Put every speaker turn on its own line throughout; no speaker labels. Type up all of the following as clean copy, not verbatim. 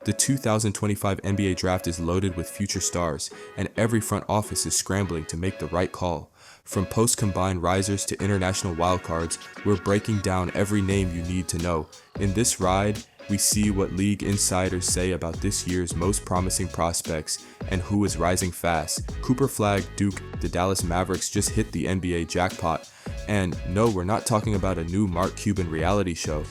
The 2025 NBA draft is loaded with future stars, and every front office is scrambling to make the right call. From post-combine risers to international wildcards, we're breaking down every name you need to know. In this ride, we see what league insiders say about this year's most promising prospects and who is rising fast. Flagg, Duke, the Dallas Mavericks just hit the NBA jackpot. And no, we're not talking about a new Mark Cuban reality show.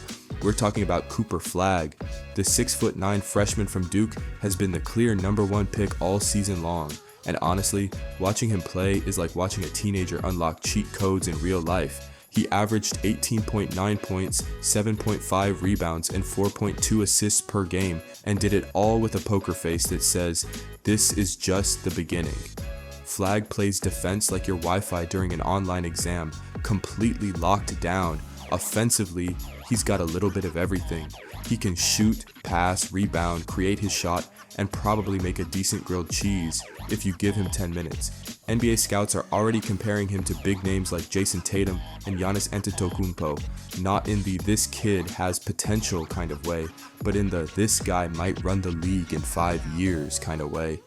We're talking about Flagg. The 6'9" freshman from Duke has been the clear #1 pick all season long. And honestly, watching him play is like watching a teenager unlock cheat codes in real life. He averaged 18.9 points, 7.5 rebounds, and 4.2 assists per game, and did it all with a poker face that says, "This is just the beginning." Flagg plays defense like your Wi-Fi during an online exam, completely locked down. Offensively, he's got a little bit of everything. He can shoot, pass, rebound, create his shot, and probably make a decent grilled cheese if you give him 10 minutes. NBA scouts are already comparing him to big names like Jason Tatum and Giannis Antetokounmpo, not in the "this kid has potential" kind of way, but in the "this guy might run the league in 5 years" kind of way.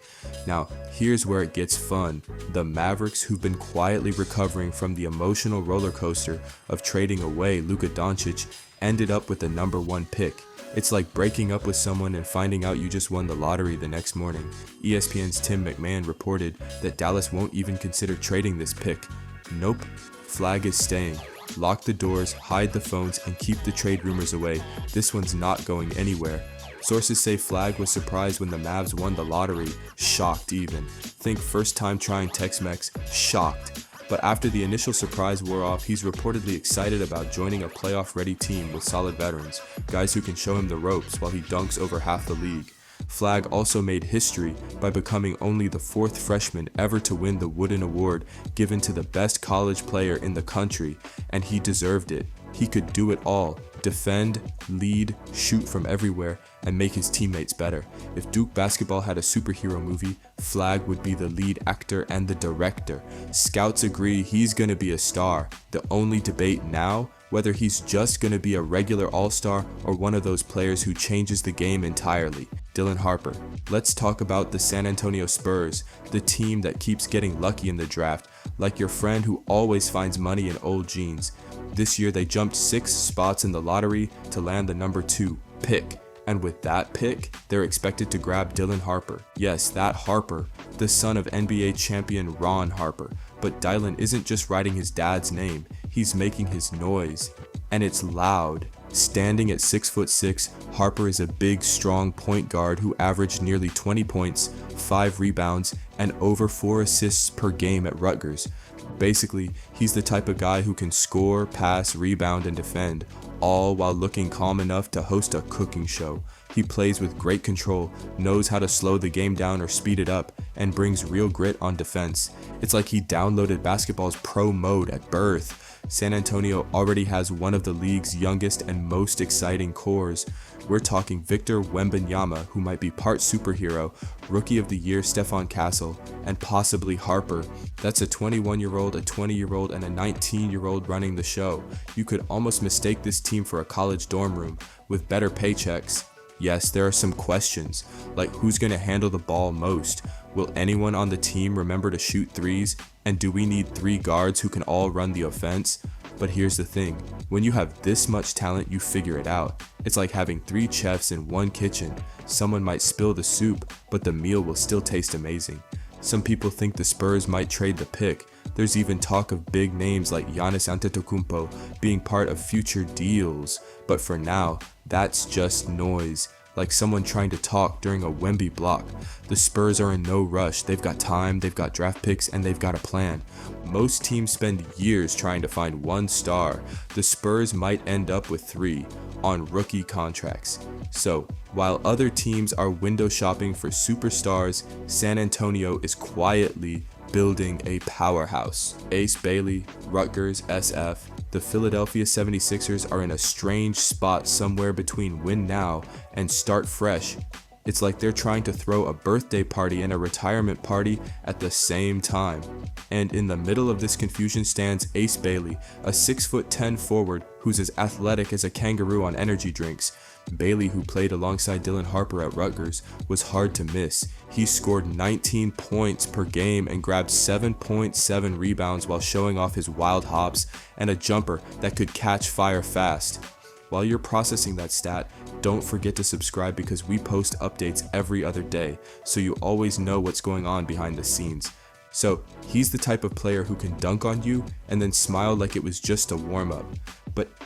Now, here's where it gets fun. The Mavericks, who've been quietly recovering from the emotional roller coaster of trading away Luka Doncic, ended up with the #1 pick. It's like breaking up with someone and finding out you just won the lottery the next morning. ESPN's Tim McMahon reported that Dallas won't even consider trading this pick. Nope, Flagg is staying. Lock the doors, hide the phones, and keep the trade rumors away. This one's not going anywhere. Sources say Flagg was surprised when the Mavs won the lottery. Shocked even. Think first time trying Tex-Mex. Shocked. But after the initial surprise wore off, he's reportedly excited about joining a playoff-ready team with solid veterans, guys who can show him the ropes while he dunks over half the league. Flagg also made history by becoming only the 4th freshman ever to win the Wooden Award given to the best college player in the country, and he deserved it. He could do it all: defend, lead, shoot from everywhere, and make his teammates better. If Duke basketball had a superhero movie, Flagg would be the lead actor and the director. Scouts agree he's gonna be a star. The only debate now, whether he's just gonna be a regular all-star or one of those players who changes the game entirely. Dylan Harper. Let's talk about the San Antonio Spurs, the team that keeps getting lucky in the draft, like your friend who always finds money in old jeans. This year they jumped 6 spots in the lottery to land the #2 pick. And with that pick, they're expected to grab Dylan Harper. Yes, that Harper, the son of NBA champion Ron Harper. But Dylan isn't just writing his dad's name, he's making his noise. And it's loud. Standing at 6'6", Harper is a big, strong point guard who averaged nearly 20 points, 5 rebounds, and over 4 assists per game at Rutgers. Basically, he's the type of guy who can score, pass, rebound, and defend, all while looking calm enough to host a cooking show. He plays with great control, knows how to slow the game down or speed it up, and brings real grit on defense. It's like he downloaded basketball's pro mode at birth. San Antonio already has one of the league's youngest and most exciting cores. We're talking Victor Wembanyama, who might be part superhero, Rookie of the Year Stephon Castle, and possibly Harper. That's a 21-year-old, a 20-year-old, and a 19-year-old running the show. You could almost mistake this team for a college dorm room, with better paychecks. Yes, there are some questions, like who's going to handle the ball most? Will anyone on the team remember to shoot threes? And do we need 3 guards who can all run the offense? But here's the thing, when you have this much talent, you figure it out. It's like having 3 chefs in one kitchen. Someone might spill the soup, but the meal will still taste amazing. Some people think the Spurs might trade the pick. There's even talk of big names like Giannis Antetokounmpo being part of future deals. But for now, that's just noise. Like someone trying to talk during a Wemby block. The Spurs are in no rush. They've got time, they've got draft picks, and they've got a plan. Most teams spend years trying to find one star. The Spurs might end up with 3 on rookie contracts. So, while other teams are window shopping for superstars, San Antonio is quietly building a powerhouse. Ace Bailey, Rutgers, SF. The Philadelphia 76ers are in a strange spot somewhere between win now and start fresh. It's like they're trying to throw a birthday party and a retirement party at the same time. And in the middle of this confusion stands Ace Bailey, a 6'10" forward who's as athletic as a kangaroo on energy drinks. Bailey, who played alongside Dylan Harper at Rutgers, was hard to miss. He scored 19 points per game and grabbed 7.7 rebounds while showing off his wild hops and a jumper that could catch fire fast. While you're processing that stat, don't forget to subscribe because we post updates every other day, so you always know what's going on behind the scenes. So he's the type of player who can dunk on you and then smile like it was just a warm-up.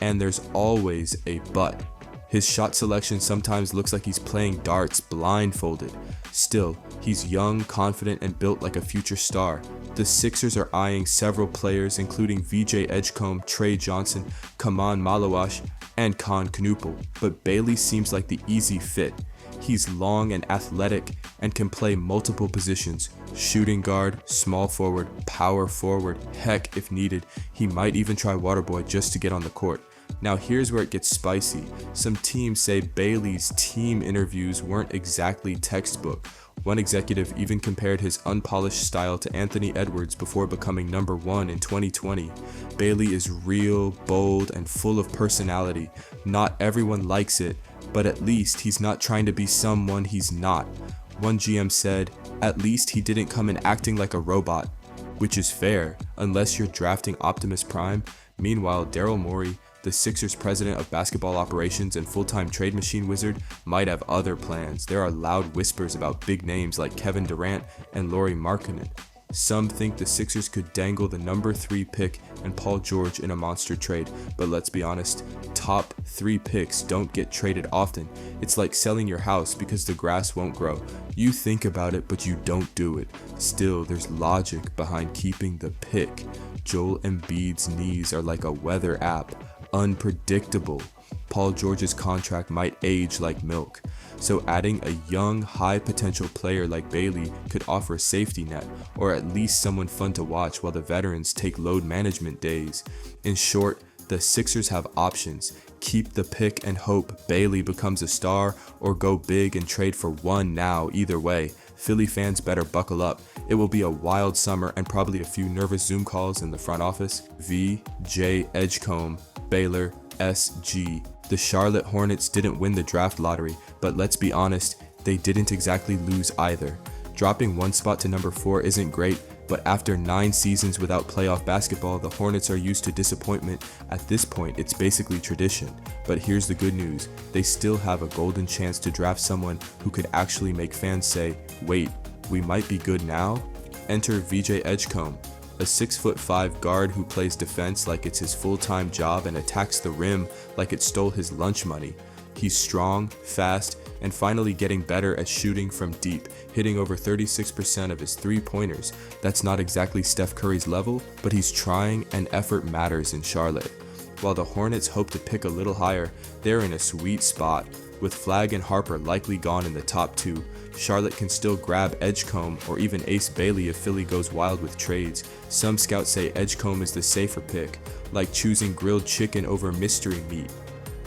And there's always a but. His shot selection sometimes looks like he's playing darts blindfolded. Still, he's young, confident, and built like a future star. The Sixers are eyeing several players including VJ Edgecomb, Tre Johnson, Kaman Maluash, and Khan Knuppel, but Bailey seems like the easy fit. He's long and athletic and can play multiple positions: shooting guard, small forward, power forward, heck, if needed, he might even try waterboy just to get on the court. Now here's where it gets spicy. Some teams say Bailey's team interviews weren't exactly textbook. One executive even compared his unpolished style to Anthony Edwards before becoming #1 in 2020. Bailey is real, bold, and full of personality. Not everyone likes it, but at least he's not trying to be someone he's not. One GM said, "At least he didn't come in acting like a robot," which is fair, unless you're drafting Optimus Prime. Meanwhile, Daryl Morey, the Sixers president of basketball operations and full-time trade machine wizard, might have other plans. There are loud whispers about big names like Kevin Durant and Lauri Markkanen. Some think the Sixers could dangle the #3 pick and Paul George in a monster trade, but let's be honest, top 3 picks don't get traded often. It's like selling your house because the grass won't grow. You think about it, but you don't do it. Still, there's logic behind keeping the pick. Joel Embiid's knees are like a weather app. Unpredictable. Paul George's contract might age like milk. So adding a young, high potential player like Bailey could offer a safety net, or at least someone fun to watch while the veterans take load management days. In short, the Sixers have options. Keep the pick and hope Bailey becomes a star, or go big and trade for one now. Either way, Philly fans better buckle up. It will be a wild summer and probably a few nervous Zoom calls in the front office. VJ Edgecomb, Baylor, SG. The Charlotte Hornets didn't win the draft lottery, but let's be honest, they didn't exactly lose either. Dropping one spot to #4 isn't great, but after 9 seasons without playoff basketball, the Hornets are used to disappointment. At this point, it's basically tradition. But here's the good news, they still have a golden chance to draft someone who could actually make fans say, "Wait, we might be good now?" Enter VJ Edgecomb, a 6'5" guard who plays defense like it's his full-time job and attacks the rim like it stole his lunch money. He's strong, fast, and finally getting better at shooting from deep, hitting over 36% of his 3-pointers. That's not exactly Steph Curry's level, but he's trying, and effort matters in Charlotte. While the Hornets hope to pick a little higher, they're in a sweet spot. With Flagg and Harper likely gone in the top 2, Charlotte can still grab Edgecomb or even Ace Bailey if Philly goes wild with trades. Some scouts say Edgecomb is the safer pick, like choosing grilled chicken over mystery meat.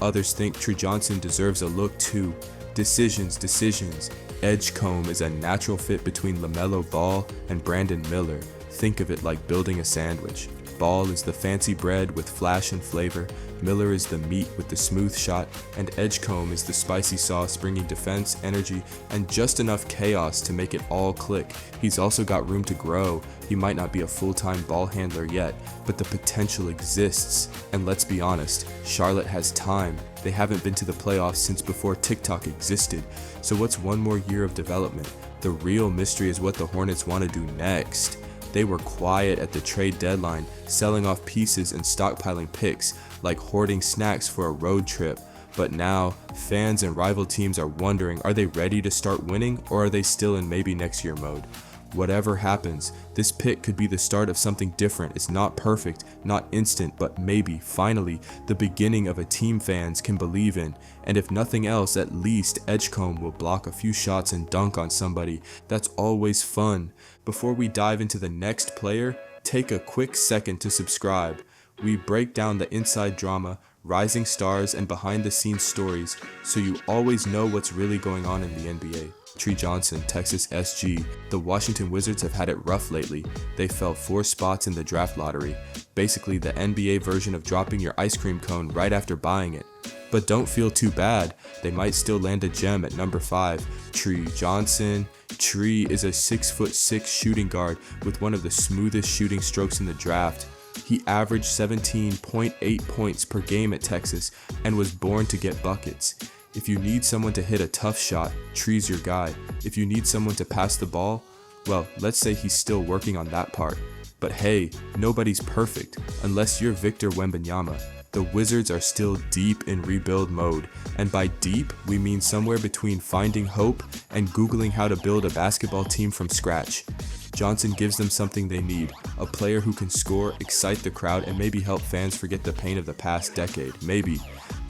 Others think Tre Johnson deserves a look too. Decisions. Edgecomb is a natural fit between LaMelo Ball and Brandon Miller. Think of it like building a sandwich. Ball is the fancy bread with flash and flavor, Miller is the meat with the smooth shot, and Edgecomb is the spicy sauce bringing defense, energy, and just enough chaos to make it all click. He's also got room to grow. He might not be a full-time ball handler yet, but the potential exists. And let's be honest, Charlotte has time. They haven't been to the playoffs since before TikTok existed. So what's one more year of development? The real mystery is what the Hornets want to do next. They were quiet at the trade deadline, selling off pieces and stockpiling picks, like hoarding snacks for a road trip. But now, fans and rival teams are wondering, are they ready to start winning, or are they still in maybe next year mode? Whatever happens, this pick could be the start of something different. It's not perfect, not instant, but maybe, finally, the beginning of a team fans can believe in. And if nothing else, at least Edgecomb will block a few shots and dunk on somebody. That's always fun. Before we dive into the next player, take a quick second to subscribe. We break down the inside drama, rising stars, and behind-the-scenes stories, so you always know what's really going on in the NBA. Tre Johnson, Texas SG. The Washington Wizards have had it rough lately. They fell 4 spots in the draft lottery. Basically the NBA version of dropping your ice cream cone right after buying it. But don't feel too bad, they might still land a gem at number 5, Tre Johnson. Tre is a 6'6" shooting guard with one of the smoothest shooting strokes in the draft. He averaged 17.8 points per game at Texas and was born to get buckets. If you need someone to hit a tough shot, Tre's your guy. If you need someone to pass the ball, well, let's say he's still working on that part. But hey, nobody's perfect, unless you're Victor Wembanyama. The Wizards are still deep in rebuild mode, and by deep, we mean somewhere between finding hope and Googling how to build a basketball team from scratch. Johnson gives them something they need, a player who can score, excite the crowd, and maybe help fans forget the pain of the past decade, maybe.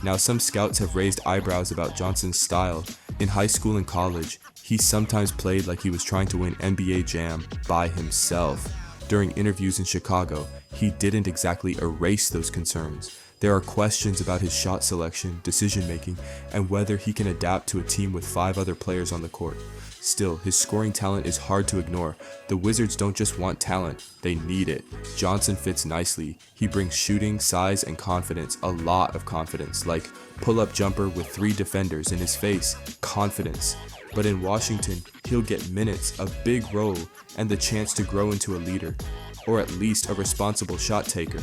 Now some scouts have raised eyebrows about Johnson's style. In high school and college, he sometimes played like he was trying to win NBA Jam by himself. During interviews in Chicago, he didn't exactly erase those concerns. There are questions about his shot selection, decision making, and whether he can adapt to a team with 5 other players on the court. Still, his scoring talent is hard to ignore. The Wizards don't just want talent, they need it. Johnson fits nicely. He brings shooting, size, and confidence, a lot of confidence, like pull-up jumper with 3 defenders in his face, confidence. But in Washington, he'll get minutes, a big role, and the chance to grow into a leader, or at least a responsible shot taker.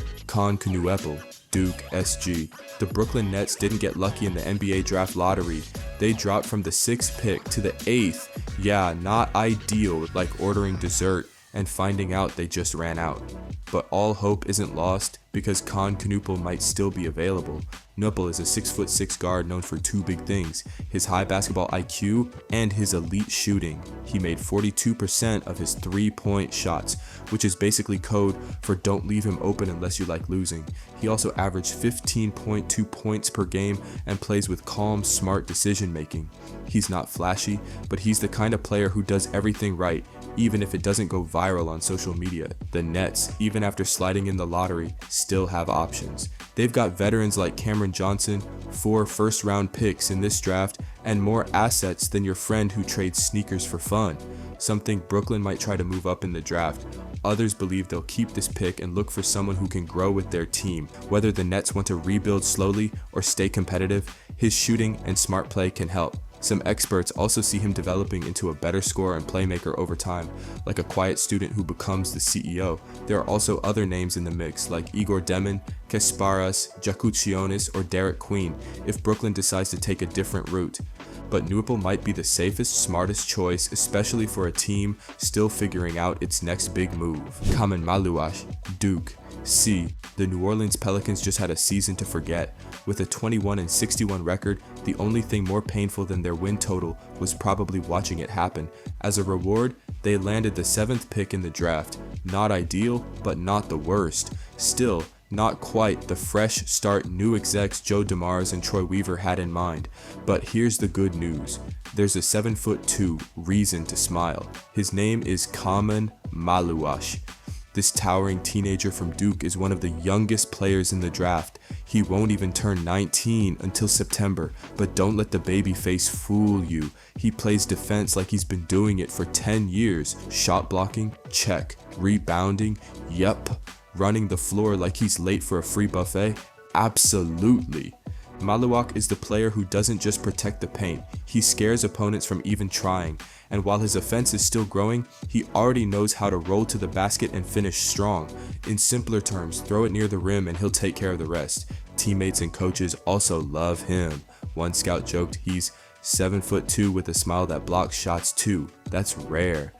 Newell, Duke SG. The Brooklyn Nets didn't get lucky in the NBA draft lottery. They dropped from the 6th pick to the 8th. Yeah, not ideal, like ordering dessert and finding out they just ran out. But all hope isn't lost because Newell might still be available. Newell is a 6'6" guard known for 2 big things, his high basketball IQ and his elite shooting. He made 42% of his 3-point shots, which is basically code for don't leave him open unless you like losing. He also averaged 15.2 points per game and plays with calm, smart decision making. He's not flashy, but he's the kind of player who does everything right, even if it doesn't go viral on social media. The Nets, even after sliding in the lottery, still have options. They've got veterans like Cameron Johnson, 4 first-round picks in this draft, and more assets than your friend who trades sneakers for fun. Some think Brooklyn might try to move up in the draft. Others believe they'll keep this pick and look for someone who can grow with their team. Whether the Nets want to rebuild slowly or stay competitive, his shooting and smart play can help. Some experts also see him developing into a better scorer and playmaker over time, like a quiet student who becomes the CEO. There are also other names in the mix, like Igor Demon, Kasparus Jakushionis, or Derrick Queen, if Brooklyn decides to take a different route. But Newell might be the safest, smartest choice, especially for a team still figuring out its next big move. Maluash, Duke. C. The New Orleans Pelicans just had a season to forget. With a 21-61 record, the only thing more painful than their win total was probably watching it happen. As a reward, they landed the 7th pick in the draft. Not ideal, but not the worst. Still, not quite the fresh start new execs Joe DeMars and Troy Weaver had in mind. But here's the good news. There's a 7'2" reason to smile. His name is Maluash. This towering teenager from Duke is one of the youngest players in the draft. He won't even turn 19 until September, but don't let the baby face fool you. He plays defense like he's been doing it for 10 years. Shot blocking? Check. Rebounding? Yep. Running the floor like he's late for a free buffet? Absolutely. Maluash is the player who doesn't just protect the paint, he scares opponents from even trying, and while his offense is still growing, he already knows how to roll to the basket and finish strong. In simpler terms, throw it near the rim and he'll take care of the rest. Teammates and coaches also love him. One scout joked he's 7'2" with a smile that blocks shots too. That's rare.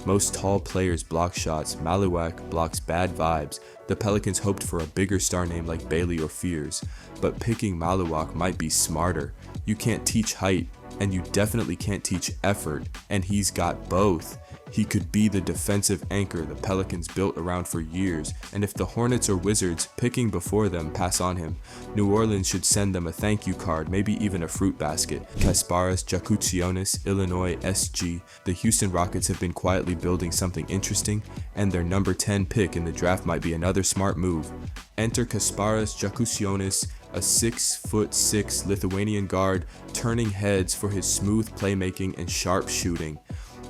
Most tall players block shots. Maluash blocks bad vibes. The Pelicans hoped for a bigger star name like Bailey or Fears, but picking Maluash might be smarter. You can't teach height, and you definitely can't teach effort, and he's got both. He could be the defensive anchor the Pelicans built around for years, and if the Hornets or Wizards, picking before them, pass on him, New Orleans should send them a thank you card, maybe even a fruit basket. Kasparus Jakushionis, Illinois SG. The Houston Rockets have been quietly building something interesting, and their number 10 pick in the draft might be another smart move. Enter Kasparus Jakushionis, a 6'6" Lithuanian guard turning heads for his smooth playmaking and sharp shooting.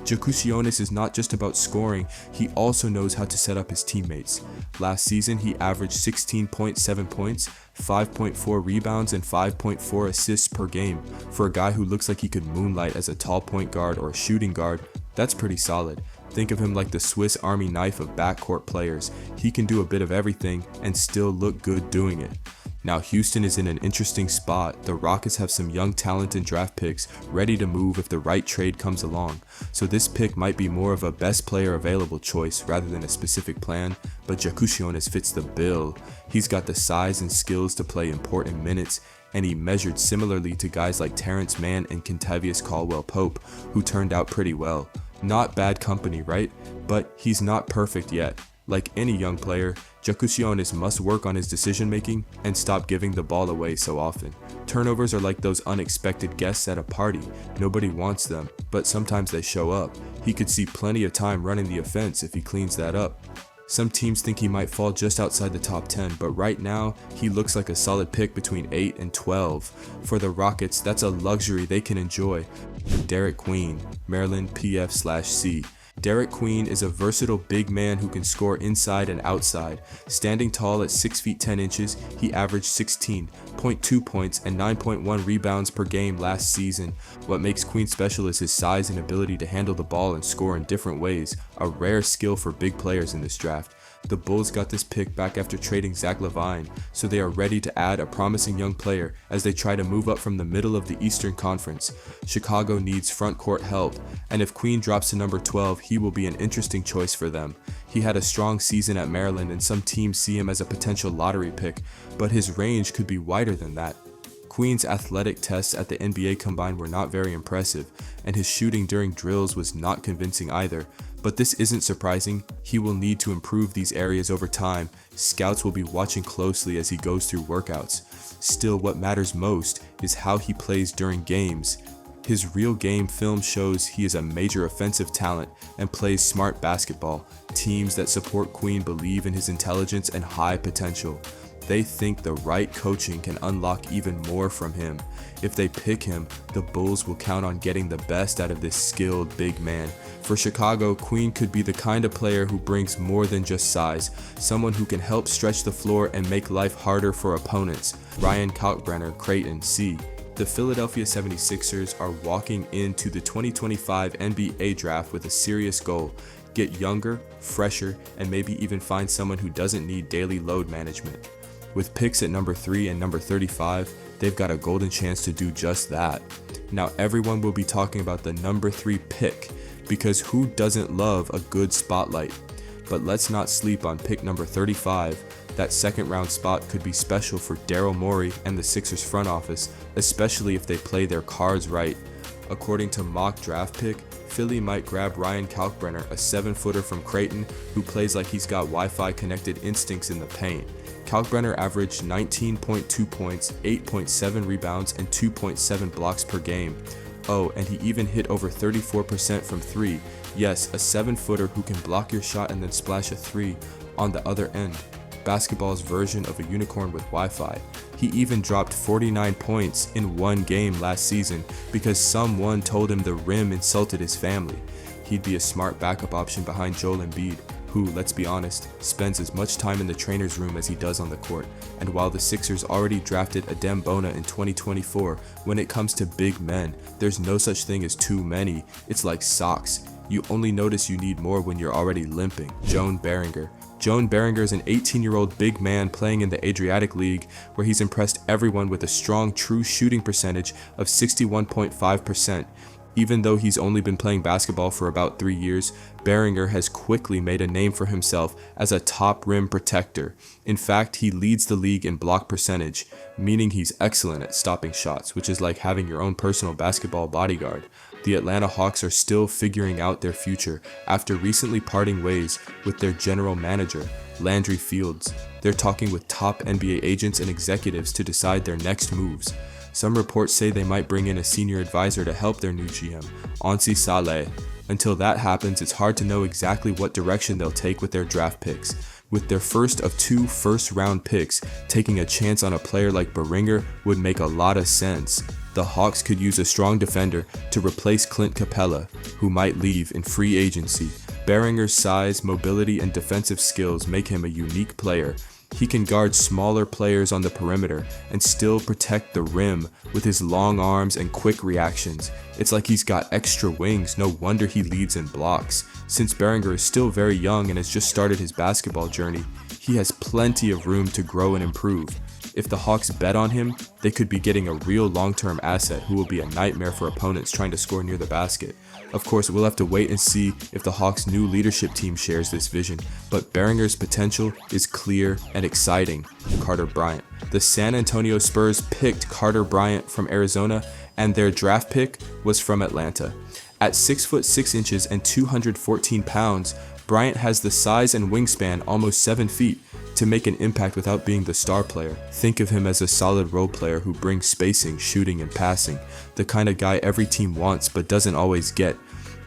Jakushionis is not just about scoring, he also knows how to set up his teammates. Last season, he averaged 16.7 points, 5.4 rebounds, and 5.4 assists per game. For a guy who looks like he could moonlight as a tall point guard or a shooting guard, that's pretty solid. Think of him like the Swiss Army knife of backcourt players. He can do a bit of everything and still look good doing it. Now Houston is in an interesting spot. The Rockets have some young talent and draft picks ready to move if the right trade comes along. So this pick might be more of a best player available choice rather than a specific plan, but Jakushionis fits the bill. He's got the size and skills to play important minutes, and he measured similarly to guys like Terrence Mann and Kentavious Caldwell-Pope, who turned out pretty well. Not bad company, right? But he's not perfect yet. Like any young player, Jakushionis must work on his decision making and stop giving the ball away so often. Turnovers are like those unexpected guests at a party. Nobody wants them, but sometimes they show up. He could see plenty of time running the offense if he cleans that up. Some teams think he might fall just outside the top 10, but right now, he looks like a solid pick between 8 and 12. For the Rockets, that's a luxury they can enjoy. Derrick Queen, Maryland PF/C. Derrick Queen is a versatile big man who can score inside and outside. Standing tall at 6 feet 10 inches, he averaged 16.2 points and 9.1 rebounds per game last season. What makes Queen special is his size and ability to handle the ball and score in different ways, a rare skill for big players in this draft. The Bulls got this pick back after trading Zach LaVine, so they are ready to add a promising young player as they try to move up from the middle of the Eastern Conference. Chicago needs front court help, and if Queen drops to number 12, he will be an interesting choice for them. He had a strong season at Maryland, and some teams see him as a potential lottery pick, but his range could be wider than that. Queen's athletic tests at the NBA Combine were not very impressive, and his shooting during drills was not convincing either. But this isn't surprising. He will need to improve these areas over time. Scouts will be watching closely as he goes through workouts. Still, what matters most is how he plays during games. His real game film shows he is a major offensive talent and plays smart basketball. Teams that support Queen believe in his intelligence and high potential. They think the right coaching can unlock even more from him. If they pick him, the Bulls will count on getting the best out of this skilled big man. For Chicago, Queen could be the kind of player who brings more than just size, someone who can help stretch the floor and make life harder for opponents. Ryan Kalkbrenner, Creighton, C. The Philadelphia 76ers are walking into the 2025 NBA draft with a serious goal. Get younger, fresher, and maybe even find someone who doesn't need daily load management. With picks at number 3 and number 35, they've got a golden chance to do just that. Now everyone will be talking about the number 3 pick, because who doesn't love a good spotlight? But let's not sleep on pick number 35. That second round spot could be special for Daryl Morey and the Sixers front office, especially if they play their cards right. According to Mock Draft Pick, Philly might grab Ryan Kalkbrenner, a 7-footer from Creighton who plays like he's got Wi-Fi connected instincts in the paint. Kalkbrenner averaged 19.2 points, 8.7 rebounds, and 2.7 blocks per game. Oh, and he even hit over 34% from 3. Yes, a 7-footer who can block your shot and then splash a 3 on the other end. Basketball's version of a unicorn with Wi-Fi. He even dropped 49 points in one game last season because someone told him the rim insulted his family. He'd be a smart backup option behind Joel Embiid, who, let's be honest, spends as much time in the trainer's room as he does on the court. And while the Sixers already drafted Adem Bona in 2024, when it comes to big men, there's no such thing as too many. It's like socks. You only notice you need more when you're already limping. Joan Beeringer. Joan Beeringer is an 18-year-old big man playing in the Adriatic League, where he's impressed everyone with a strong true shooting percentage of 61.5%. Even though he's only been playing basketball for about 3 years, Beeringer has quickly made a name for himself as a top rim protector. In fact, he leads the league in block percentage, meaning he's excellent at stopping shots, which is like having your own personal basketball bodyguard. The Atlanta Hawks are still figuring out their future after recently parting ways with their general manager, Landry Fields. They're talking with top NBA agents and executives to decide their next moves. Some reports say they might bring in a senior advisor to help their new GM, Ansi Saleh. Until that happens, it's hard to know exactly what direction they'll take with their draft picks. With their first of 2 first-round picks, taking a chance on a player like Beeringer would make a lot of sense. The Hawks could use a strong defender to replace Clint Capella, who might leave in free agency. Beeringer's size, mobility, and defensive skills make him a unique player. He can guard smaller players on the perimeter and still protect the rim with his long arms and quick reactions. It's like he's got extra wings, no wonder he leads in blocks. Since Beeringer is still very young and has just started his basketball journey, he has plenty of room to grow and improve. If the Hawks bet on him, they could be getting a real long-term asset who will be a nightmare for opponents trying to score near the basket. Of course, we'll have to wait and see if the Hawks' new leadership team shares this vision, but Beeringer's potential is clear and exciting. Carter Bryant. The San Antonio Spurs picked Carter Bryant from Arizona, and their draft pick was from Atlanta. At 6 foot 6 inches and 214 pounds, Bryant has the size and wingspan, almost 7 feet, to make an impact without being the star player. Think of him as a solid role player who brings spacing, shooting, and passing, the kind of guy every team wants but doesn't always get.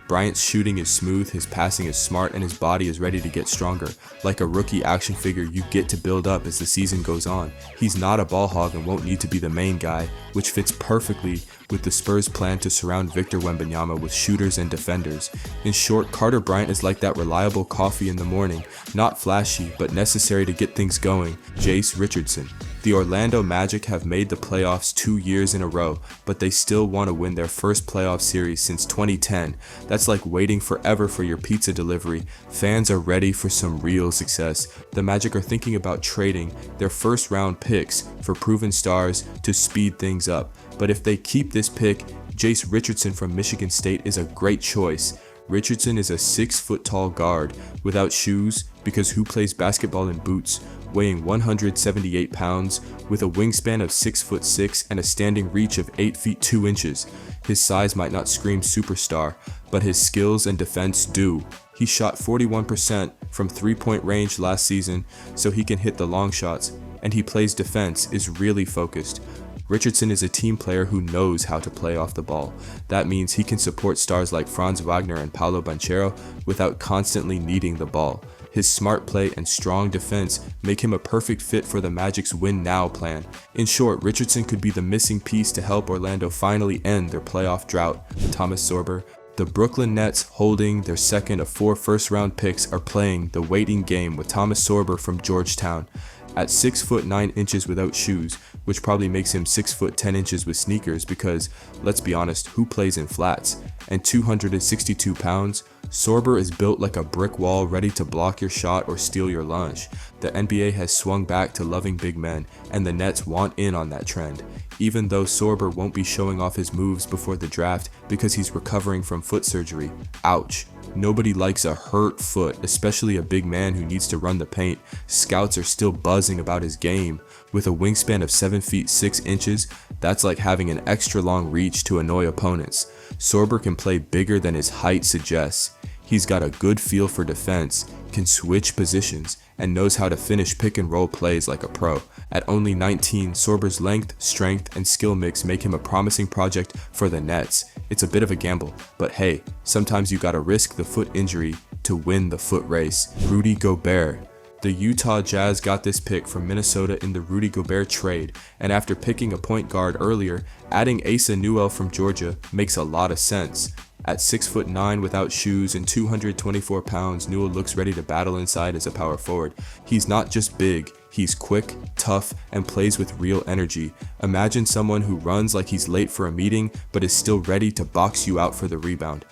Bryant's shooting is smooth, his passing is smart, and his body is ready to get stronger. Like a rookie action figure you get to build up as the season goes on. He's not a ball hog and won't need to be the main guy, which fits perfectly with the Spurs' plan to surround Victor Wembanyama with shooters and defenders. In short, Carter Bryant is like that reliable coffee in the morning, not flashy, but necessary to get things going. Jace Richardson. The Orlando Magic have made the playoffs 2 years in a row, but they still want to win their first playoff series since 2010. That's like waiting forever for your pizza delivery. Fans are ready for some real success. The Magic are thinking about trading their first round picks for proven stars to speed things up. But if they keep this pick, Jace Richardson from Michigan State is a great choice. Richardson is a 6 foot tall guard without shoes, because who plays basketball in boots, weighing 178 pounds, with a wingspan of 6 foot 6 and a standing reach of 8 feet 2 inches. His size might not scream superstar, but his skills and defense do. He shot 41% from 3-point range last season, so he can hit the long shots, and he plays defense, is really focused. Richardson is a team player who knows how to play off the ball. That means he can support stars like Franz Wagner and Paolo Banchero without constantly needing the ball. His smart play and strong defense make him a perfect fit for the Magic's win now plan. In short, Richardson could be the missing piece to help Orlando finally end their playoff drought. Thomas Sorber. The Brooklyn Nets, holding their second of 4 first-round picks, are playing the waiting game with Thomas Sorber from Georgetown. At 6 foot 9 inches without shoes, which probably makes him 6 foot 10 inches with sneakers because, let's be honest, who plays in flats? And 262 pounds, Sorber is built like a brick wall ready to block your shot or steal your lunch. The NBA has swung back to loving big men, and the Nets want in on that trend. Even though Sorber won't be showing off his moves before the draft because he's recovering from foot surgery. Ouch. Nobody likes a hurt foot, especially a big man who needs to run the paint. Scouts are still buzzing about his game. With a wingspan of 7 feet 6 inches, that's like having an extra long reach to annoy opponents. Sorber can play bigger than his height suggests. He's got a good feel for defense, can switch positions, and knows how to finish pick and roll plays like a pro. At only 19, Sorber's length, strength, and skill mix make him a promising project for the Nets. It's a bit of a gamble, but hey, sometimes you gotta risk the foot injury to win the foot race. Rudy Gobert. The Utah Jazz got this pick from Minnesota in the Rudy Gobert trade, and after picking a point guard earlier, adding Asa Newell from Georgia makes a lot of sense. At 6 foot 9 without shoes and 224 pounds, Newell looks ready to battle inside as a power forward. He's not just big, he's quick, tough, and plays with real energy. Imagine someone who runs like he's late for a meeting, but is still ready to box you out for the rebound.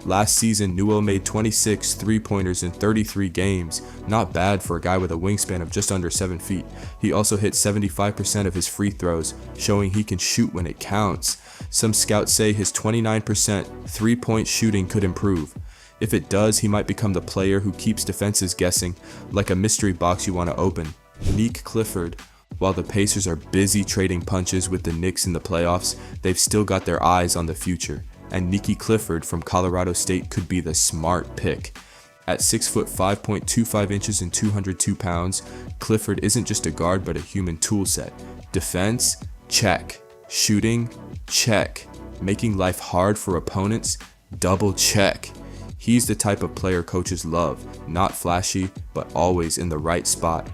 Last season, Newell made 26 three-pointers in 33 games. Not bad for a guy with a wingspan of just under 7 feet. He also hit 75% of his free throws, showing he can shoot when it counts. Some scouts say his 29% three-point shooting could improve. If it does, he might become the player who keeps defenses guessing, like a mystery box you want to open. Clifford. While the Pacers are busy trading punches with the Knicks in the playoffs, they've still got their eyes on the future. And Clifford from Colorado State could be the smart pick. At 6 foot 5.25 inches and 202 pounds, Clifford isn't just a guard but a human tool set. Defense? Check. Shooting? Check. Making life hard for opponents? Double check. He's the type of player coaches love, not flashy, but always in the right spot.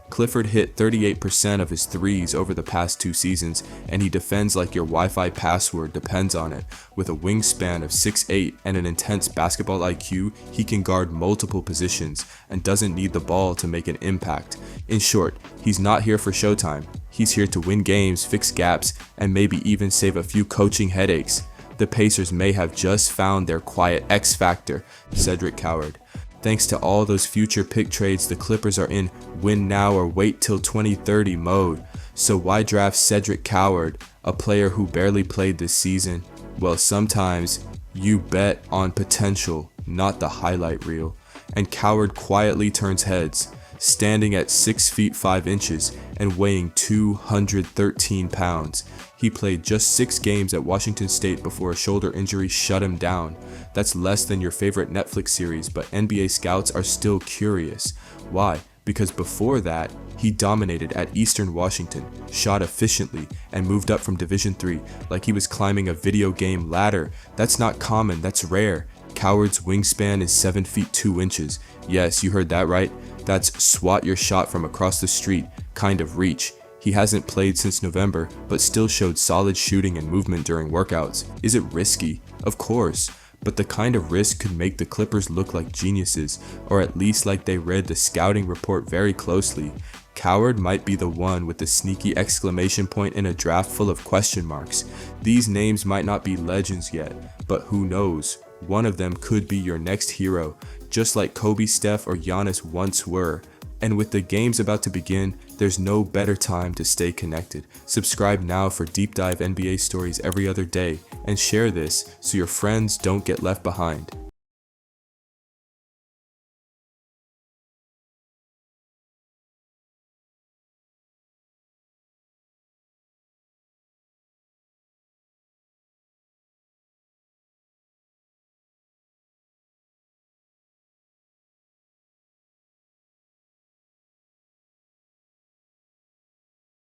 Clifford hit 38% of his threes over the past 2 seasons, and he defends like your Wi-Fi password depends on it. With a wingspan of 6'8" and an intense basketball IQ, he can guard multiple positions and doesn't need the ball to make an impact. In short, he's not here for showtime. He's here to win games, fix gaps, and maybe even save a few coaching headaches. The Pacers may have just found their quiet X factor, Cedric Coward. Thanks to all those future pick trades, the Clippers are in win now or wait till 2030 mode. So why draft Cedric Coward, a player who barely played this season? Well, sometimes you bet on potential, not the highlight reel. And Coward quietly turns heads, standing at 6 feet 5 inches and weighing 213 pounds. He played just 6 games at Washington State before a shoulder injury shut him down. That's less than your favorite Netflix series, but NBA scouts are still curious. Why? Because before that, he dominated at Eastern Washington, shot efficiently, and moved up from Division III like he was climbing a video game ladder. That's not common, that's rare. Coward's wingspan is 7 feet 2 inches. Yes, you heard that right. That's swat your shot from across the street kind of reach. He hasn't played since November, but still showed solid shooting and movement during workouts. Is it risky? Of course. But the kind of risk could make the Clippers look like geniuses, or at least like they read the scouting report very closely. Coward might be the one with the sneaky exclamation point in a draft full of question marks. These names might not be legends yet, but who knows? One of them could be your next hero, just like Kobe, Steph, or Giannis once were. And with the games about to begin, there's no better time to stay connected. Subscribe now for deep dive NBA stories every other day, and share this so your friends don't get left behind.